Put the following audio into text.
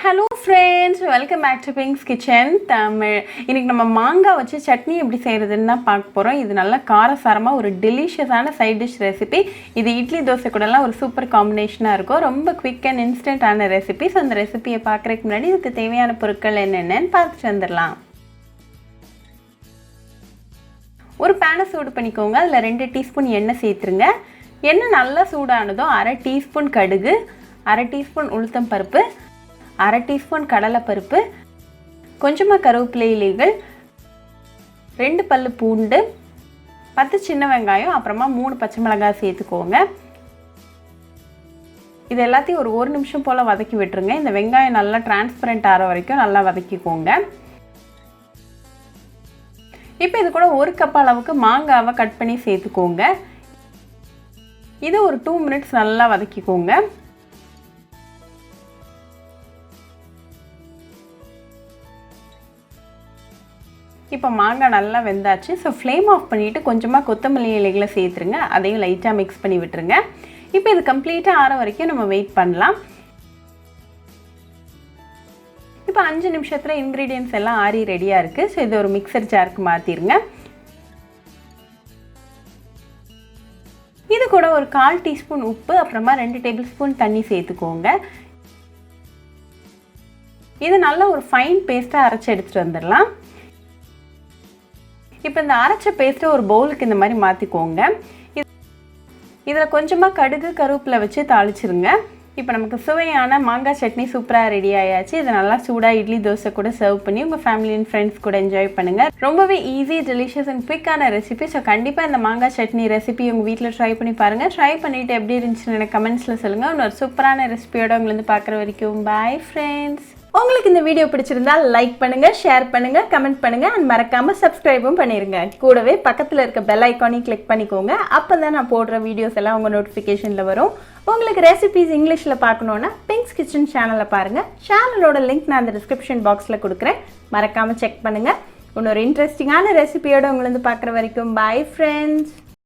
Hello friends, welcome back to Pink's Kitchen Tamil. இன்னைக்கு நம்ம மாங்காய் வச்சு சட்னி எப்படி செய்யறதுன்னு தான் பார்க்க போறோம். இது நல்ல காரசாரமா ஒரு டெலிஷியஸான சைடு டிஷ் ரெசிபி. இது இட்லி தோசை கூடலாம் ஒரு சூப்பர் காம்பினேஷனா இருக்கும். ரொம்ப குவிக் அண்ட் இன்ஸ்டன்ட்டான ரெசிபி. சோ அந்த ரெசிபியை பார்க்கறதுக்கு முன்னாடி இதுக்கு தேவையான பொருட்கள் என்னென்னன்னு பார்த்துட்டு வந்துடலாம். ஒரு பேனை சூடு பண்ணிக்கோங்க. அதில் 2 டீஸ்பூன் எண்ணெய் சேர்த்துருங்க. எண்ணெய் நல்லா சூடானதும் 1/2 டீஸ்பூன் கடுகு, 1/2 டீஸ்பூன் உளுத்தம் பருப்பு, 1/2 டீஸ்பூன் கடலைப்பருப்பு, கொஞ்சமாக கருவேப்பிலை இலைகள், 2 பல்லு பூண்டு, 10 சின்ன வெங்காயம், அப்புறமா 3 பச்சை மிளகாய் சேர்த்துக்கோங்க. இது எல்லாத்தையும் ஒரு 1 நிமிஷம் போல் வதக்கி விட்டுருங்க. இந்த வெங்காயம் நல்லா டிரான்ஸ்பரண்ட் ஆகிற வரைக்கும் நல்லா வதக்கிக்கோங்க. இப்போ இது கூட 1 கப் அளவுக்கு மாங்காவை கட் பண்ணி சேர்த்துக்கோங்க. இது ஒரு 2 மினிட்ஸ் நல்லா வதக்கிக்கோங்க. இப்போ மாங்காய் நல்லா வெந்தாச்சு. ஸோ ஃப்ளேம் ஆஃப் பண்ணிவிட்டு கொஞ்சமாக கொத்தமல்லி இலைகளை சேர்த்துருங்க. அதையும் லைட்டாக மிக்ஸ் பண்ணி விட்டுருங்க. இப்போ இது கம்ப்ளீட்டாக ஆற வரைக்கும் நம்ம வெயிட் பண்ணலாம். இப்போ 5 நிமிஷத்தில் இன்க்ரீடியன்ட்ஸ் எல்லாம் ஆறி ரெடியாக இருக்குது. ஸோ இது ஒரு மிக்சர் ஜாருக்கு மாற்றிடுங்க. இது கூட ஒரு 1/4 டீஸ்பூன் உப்பு, அப்புறமா 2 டேபிள் ஸ்பூன் தண்ணி சேர்த்துக்கோங்க. இது நல்ல ஒரு ஃபைன் பேஸ்ட்டாக அரைச்சி எடுத்துகிட்டு வந்துடலாம். இப்போ இந்த அரைச்ச பேஸ்ட்டை ஒரு பவுலுக்கு இந்த மாதிரி மாற்றிக்கோங்க. இதில் கொஞ்சமாக கடுகு கருவேப்பிலை வச்சு தாளிச்சிருங்க. இப்போ நமக்கு சுவையான மாங்காய் சட்னி சூப்பராக ரெடி ஆயாச்சு. இதை நல்லா சூடாக இட்லி தோசை கூட சர்வ் பண்ணி உங்கள் ஃபேமிலி அண்ட் ஃப்ரெண்ட்ஸ் கூட என்ஜாய் பண்ணுங்கள். ரொம்பவே ஈஸி, டெலிஷியஸ் அண்ட் குவிக்கான ரெசிபி. ஸோ கண்டிப்பாக இந்த மாங்காய் சட்னி ரெசிபி உங்கள் வீட்டில் ட்ரை பண்ணி பாருங்கள். ட்ரை பண்ணிவிட்டு எப்படி இருந்துச்சுன்னு எனக்கு கமெண்ட்ஸில் சொல்லுங்கள். இன்னொரு சூப்பரான ரெசிபியோட உங்களை பார்க்குற வரைக்கும் பாய் ஃப்ரெண்ட்ஸ். உங்களுக்கு இந்த வீடியோ பிடிச்சிருந்தா லைக் பண்ணுங்க, ஷேர் பண்ணுங்க, கமெண்ட் பண்ணுங்க அண்ட் மறக்காம சப்ஸ்கிரைபும் பண்ணிருங்க. கூடவே பக்கத்தில் இருக்க பெல் ஐக்கானையும் கிளிக் பண்ணிக்கோங்க. அப்பதான் நான் போடுற வீடியோஸ் எல்லாம் உங்க நோட்டிஃபிகேஷன்ல வரும். உங்களுக்கு ரெசிபிஸ் இங்கிலீஷ்ல பார்க்கணும்னா பிங்க்ஸ் கிச்சன் சேனலை பாருங்க. சேனலோட லிங்க் நான் அந்த டிஸ்கிரிப்ஷன் பாக்ஸ்ல கொடுக்குறேன். மறக்காம செக் பண்ணுங்க. இன்னொரு இன்ட்ரெஸ்டிங்கான ரெசிபியோட உங்களை பார்க்குற வரைக்கும் பாய் ஃப்ரெண்ட்ஸ்.